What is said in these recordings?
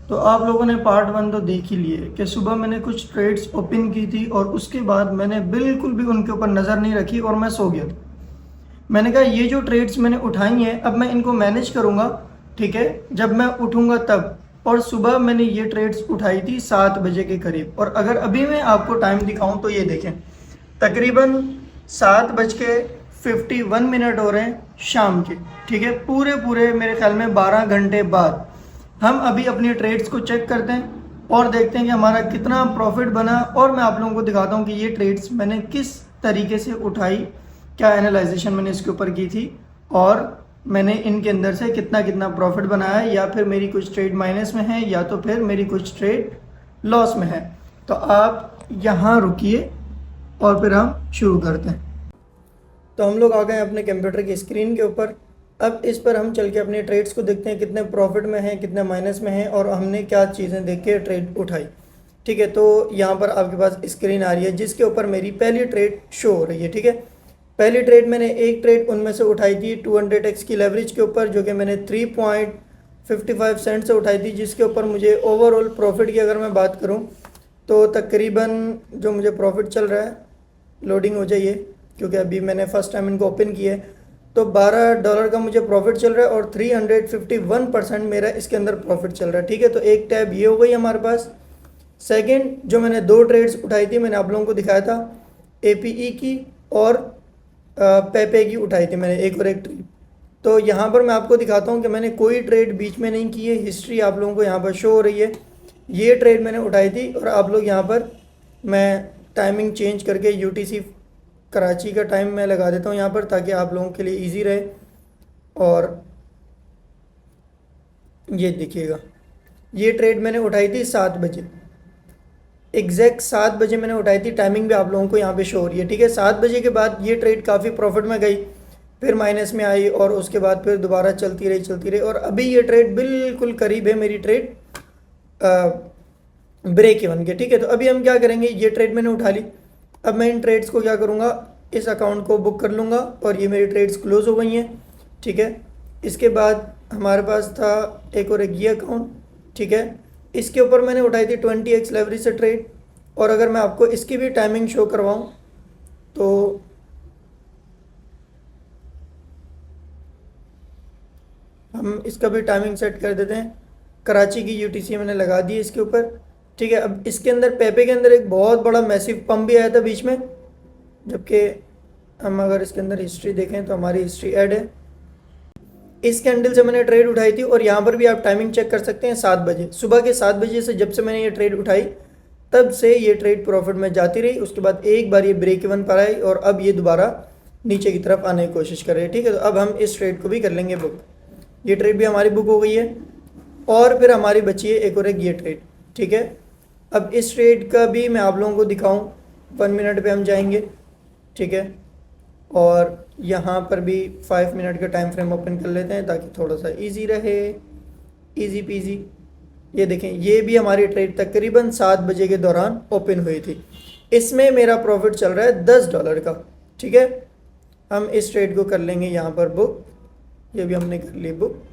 तो आप लोगों ने पार्ट 1 तो देख ही लिए कि सुबह मैंने कुछ ट्रेड्स ओपन की थी और उसके बाद मैंने बिल्कुल भी उनके ऊपर नज़र नहीं रखी और मैं सो गया था। मैंने कहा ये जो ट्रेड्स मैंने उठाई हैं अब मैं इनको मैनेज करूँगा, ठीक है, जब मैं उठूँगा तब। और सुबह मैंने ये ट्रेड्स उठाई थी 7 बजे के करीब, और अगर अभी मैं आपको टाइम दिखाऊं तो ये देखें, तकरीबन 7:51 हो रहे हैं शाम के, ठीक है, पूरे पूरे मेरे ख्याल में 12 घंटे बाद हम अभी अपनी ट्रेड्स को चेक करते हैं और देखते हैं कि हमारा कितना प्रॉफिट बना। और मैं आप लोगों को दिखाता हूँ कि ये ट्रेड्स मैंने किस तरीके से उठाई, क्या एनालाइजेशन मैंने इसके ऊपर की थी, और मैंने इनके अंदर से कितना कितना प्रॉफिट बनाया है, या फिर मेरी कुछ ट्रेड माइनस में है या तो फिर मेरी कुछ ट्रेड लॉस में है। तो आप यहाँ रुकिए और फिर हम शुरू करते हैं। तो हम लोग आ गए अपने कंप्यूटर की स्क्रीन के ऊपर। अब इस पर हम चल के अपने ट्रेड्स को देखते हैं, कितने प्रॉफिट में हैं, कितने माइनस में हैं, और हमने क्या चीज़ें देख के ट्रेड उठाई। ठीक है, तो यहाँ पर आपके पास स्क्रीन आ रही है जिसके ऊपर मेरी पहली ट्रेड शो हो रही है। ठीक है, पहली ट्रेड मैंने एक ट्रेड उनमें से उठाई थी 200x की लेवरेज के ऊपर, जो कि मैंने 3.55 सेंट से उठाई थी, जिसके ऊपर मुझे ओवरऑल प्रॉफिट की अगर मैं बात करूँ तो तकरीबन जो मुझे प्रॉफिट चल रहा है, लोडिंग हो जाइए क्योंकि अभी मैंने फ़र्स्ट टाइम इनको ओपन किया है, तो $12 का मुझे प्रॉफिट चल रहा है और 351% मेरा इसके अंदर प्रॉफिट चल रहा है। ठीक है, तो एक टैब ये हो गई हमारे पास। सेकंड, जो मैंने 2 ट्रेड्स उठाई थी, मैंने आप लोगों को दिखाया था APE की और पेपे की उठाई थी मैंने, एक और एक ट्रेड। तो यहाँ पर मैं आपको दिखाता हूँ कि मैंने कोई ट्रेड बीच में नहीं की है, हिस्ट्री आप लोगों को यहाँ पर शो हो रही है। ये ट्रेड मैंने उठाई थी, और आप लोग यहाँ पर मैं टाइमिंग चेंज करके UTC कराची का टाइम मैं लगा देता हूँ यहाँ पर, ताकि आप लोगों के लिए इजी रहे। और ये देखिएगा, ये ट्रेड मैंने उठाई थी 7 बजे, एग्जैक्ट 7 बजे मैंने उठाई थी, टाइमिंग भी आप लोगों को यहाँ पे शो हो रही है। ठीक है, 7 बजे के बाद ये ट्रेड काफ़ी प्रॉफिट में गई, फिर माइनस में आई, और उसके बाद फिर दोबारा चलती रही, और अभी ये ट्रेड बिल्कुल करीब है मेरी ट्रेड ब्रेक इवन के। ठीक है, तो अभी हम क्या करेंगे, ये ट्रेड मैंने उठा ली, अब मैं इन ट्रेड्स को क्या करूँगा, इस अकाउंट को बुक कर लूँगा, और ये मेरी ट्रेड्स क्लोज हो गई हैं। ठीक है, इसके बाद हमारे पास था एक और एक ये अकाउंट। ठीक है, इसके ऊपर मैंने उठाई थी 20x लेवरेज से ट्रेड, और अगर मैं आपको इसकी भी टाइमिंग शो करवाऊँ तो हम इसका भी टाइमिंग सेट कर देते हैं। कराची की UTC मैंने लगा दी है इसके ऊपर। ठीक है, अब इसके अंदर पेपे के अंदर एक बहुत बड़ा मैसिव पंप भी आया था बीच में, जबकि हम अगर इसके अंदर हिस्ट्री देखें तो हमारी हिस्ट्री ऐड है। इस कैंडल से मैंने ट्रेड उठाई थी, और यहाँ पर भी आप टाइमिंग चेक कर सकते हैं, 7 बजे, सुबह के 7 बजे से जब से मैंने ये ट्रेड उठाई तब से ये ट्रेड प्रॉफिट में जाती रही। उसके बाद एक बार ये ब्रेक इवन पर आई, और अब ये दोबारा नीचे की तरफ आने की कोशिश कर रही है। ठीक है, तो अब हम इस ट्रेड को भी कर लेंगे बुक। ये ट्रेड भी हमारी बुक हो गई है, और फिर हमारी बची है एक और एक ये ट्रेड। ठीक है, अब इस ट्रेड का भी मैं आप लोगों को दिखाऊं, 1 मिनट पे हम जाएंगे। ठीक है, और यहाँ पर भी 5 मिनट का टाइम फ्रेम ओपन कर लेते हैं ताकि थोड़ा सा इजी रहे, इजी पीजी। ये देखें, ये भी हमारी ट्रेड तकरीबन 7 बजे के दौरान ओपन हुई थी, इसमें मेरा प्रॉफिट चल रहा है $10 का। ठीक है, हम इस ट्रेड को कर लेंगे यहाँ पर बुक, ये भी हमने कर ली बुक।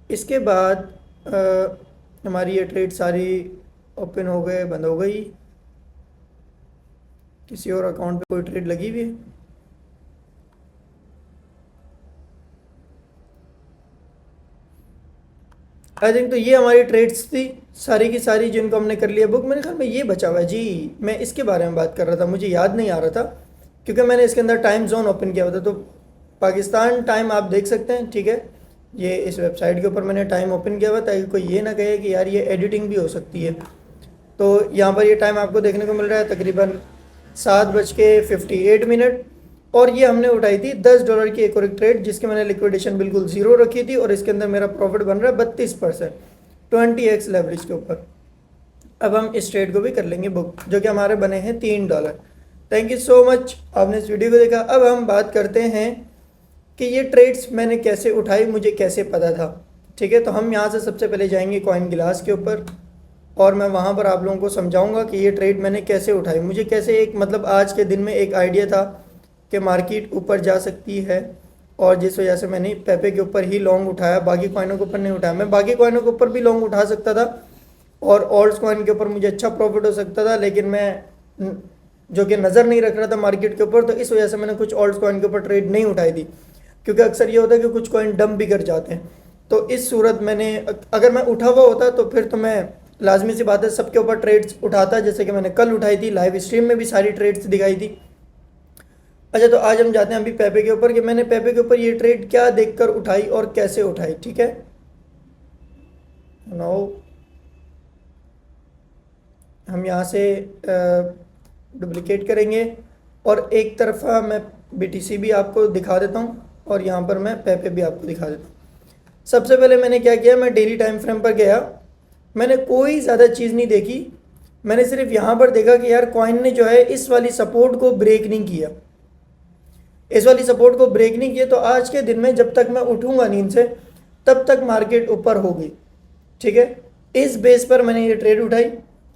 इसके बाद हमारी ये ट्रेड सारी ओपन हो गए, बंद हो गई। किसी और अकाउंट पे कोई ट्रेड लगी हुई है? आई थिंक तो ये हमारी ट्रेड्स थी सारी की सारी, जिनको हमने कर लिया बुक। मेरे ख्याल में ये बचा हुआ है जी, मैं इसके बारे में बात कर रहा था, मुझे याद नहीं आ रहा था क्योंकि मैंने इसके अंदर टाइम जोन ओपन किया हुआ था। तो पाकिस्तान टाइम आप देख सकते हैं। ठीक है, ये इस वेबसाइट के ऊपर मैंने टाइम ओपन किया हुआ ताकि कोई ये ना कहे कि यार ये एडिटिंग भी हो सकती है। तो यहाँ पर ये टाइम आपको देखने को मिल रहा है तकरीबन 7:58, और ये हमने उठाई थी $10 की एक और एक ट्रेड, जिसके मैंने लिक्विडेशन बिल्कुल ज़ीरो रखी थी, और इसके अंदर मेरा प्रॉफिट बन रहा है 32% 20x लेवरेज के ऊपर। अब हम इस ट्रेड को भी कर लेंगे बुक, जो कि हमारे बने हैं $3। थैंक यू सो मच, आपने इस वीडियो को देखा। अब हम बात करते हैं कि ये ट्रेड्स मैंने कैसे उठाई, मुझे कैसे पता था। ठीक है, तो हम यहाँ से सबसे पहले जाएंगे कॉइन ग्लास के ऊपर, और मैं वहाँ पर आप लोगों को समझाऊंगा कि ये ट्रेड मैंने कैसे उठाई। मुझे कैसे एक मतलब आज के दिन में एक आइडिया था कि मार्केट ऊपर जा सकती है और जिस वजह से मैंने पेपे के ऊपर ही लॉन्ग उठाया, बाकी कॉइनों के ऊपर नहीं उठाया। मैं बाकी कॉइनों के ऊपर भी लॉन्ग उठा सकता था और ऑल्ट कॉइन के ऊपर मुझे अच्छा प्रॉफिट हो सकता था, लेकिन मैं जो कि नज़र नहीं रख रहा था मार्केट के ऊपर, तो इस वजह से मैंने कुछ ऑल्ट कॉइन के ऊपर ट्रेड नहीं उठाई थी, क्योंकि अक्सर ये होता है कि कुछ कॉइन डंप भी कर जाते हैं। तो इस सूरत मैंने, अगर मैं उठा हुआ होता तो फिर तो मैं लाजमी सी बात है सबके ऊपर ट्रेड्स उठाता, जैसे कि मैंने कल उठाई थी, लाइव स्ट्रीम में भी सारी ट्रेड्स दिखाई थी। अच्छा, तो आज हम जाते हैं अभी पेपे के ऊपर कि मैंने पेपे के ऊपर ये ट्रेड क्या देखकर उठाई और कैसे उठाई। ठीक है, नाउ हम यहाँ से डुप्लिकेट करेंगे और एक तरफा मैं BTC भी आपको दिखा देता हूँ और यहाँ पर मैं पेपे भी आपको दिखा देता हूँ। सबसे पहले मैंने क्या किया, मैं डेली टाइम फ्रेम पर गया, मैंने कोई ज़्यादा चीज़ नहीं देखी, मैंने सिर्फ यहाँ पर देखा कि यार कॉइन ने जो है इस वाली सपोर्ट को ब्रेक नहीं किया, इस वाली सपोर्ट को ब्रेक नहीं किया, तो आज के दिन में जब तक मैं उठूँगा नींद से तब तक मार्केट ऊपर होगी। ठीक है, इस बेस पर मैंने ये ट्रेड उठाई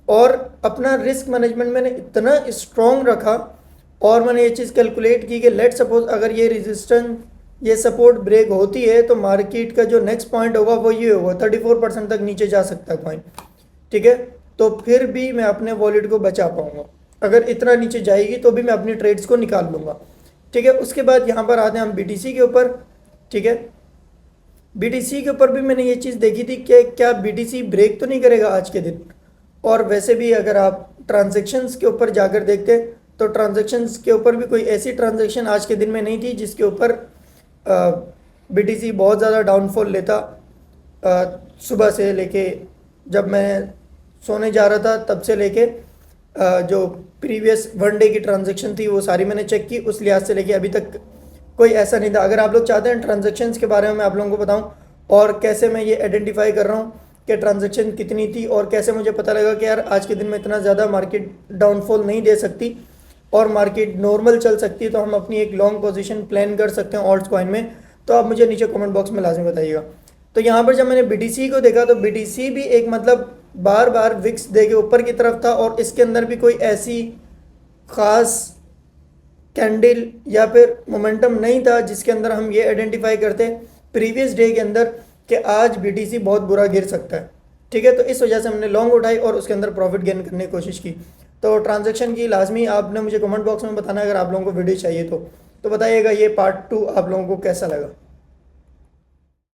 और अपना रिस्क मैनेजमेंट मैंने इतना स्ट्रॉन्ग रखा और मैंने ये चीज़ कैलकुलेट की कि लेट सपोज अगर ये रेजिस्टेंस, ये सपोर्ट ब्रेक होती है तो मार्केट का जो नेक्स्ट पॉइंट होगा वो ये होगा, 34% तक नीचे जा सकता है कॉइन। ठीक है, तो फिर भी मैं अपने वॉलेट को बचा पाऊंगा, अगर इतना नीचे जाएगी तो भी मैं अपनी ट्रेड्स को निकाल लूँगा। ठीक है, उसके बाद यहाँ पर आते हैं हम BTC के ऊपर। ठीक है, BTC के ऊपर भी मैंने ये चीज़ देखी थी कि क्या BTC ब्रेक तो नहीं करेगा आज के दिन। और वैसे भी अगर आप ट्रांजैक्शंस के ऊपर जाकर देखते तो ट्रांजैक्शंस के ऊपर भी कोई ऐसी ट्रांजैक्शन आज के दिन में नहीं थी जिसके ऊपर BTC बहुत ज़्यादा डाउनफॉल लेता। सुबह से लेके जब मैं सोने जा रहा था तब से लेके जो प्रीवियस वन डे की ट्रांजैक्शन थी वो सारी मैंने चेक की, उस लिहाज से लेके अभी तक कोई ऐसा नहीं था। अगर आप लोग चाहते हैं ट्रांजैक्शंस के बारे में मैं आप लोगों को बताऊं और कैसे मैं ये आइडेंटिफाई कर रहा हूं कि ट्रांजैक्शन कितनी थी और कैसे मुझे पता लगा कि यार आज के दिन में इतना ज़्यादा मार्केट डाउनफॉल नहीं दे सकती और मार्केट नॉर्मल चल सकती है, तो हम अपनी एक लॉन्ग पोजीशन प्लान कर सकते हैं ऑल्ट कॉइन में, तो आप मुझे नीचे कमेंट बॉक्स में लाजमी बताइएगा। तो यहाँ पर जब मैंने BTC को देखा तो BTC भी एक मतलब बार बार विक्स दे के ऊपर की तरफ था और इसके अंदर भी कोई ऐसी ख़ास कैंडल या फिर मोमेंटम नहीं था जिसके अंदर हम ये आइडेंटिफाई करते प्रीवियस डे के अंदर कि आज BTC बहुत बुरा गिर सकता है। ठीक है, तो इस वजह से हमने लॉन्ग उठाई और उसके अंदर प्रॉफिट गेन करने की कोशिश की। तो ट्रांजैक्शन की लाजमी आपने मुझे कमेंट बॉक्स में बताना अगर आप लोगों को वीडियो चाहिए तो बताइएगा ये पार्ट 2 आप लोगों को कैसा लगा।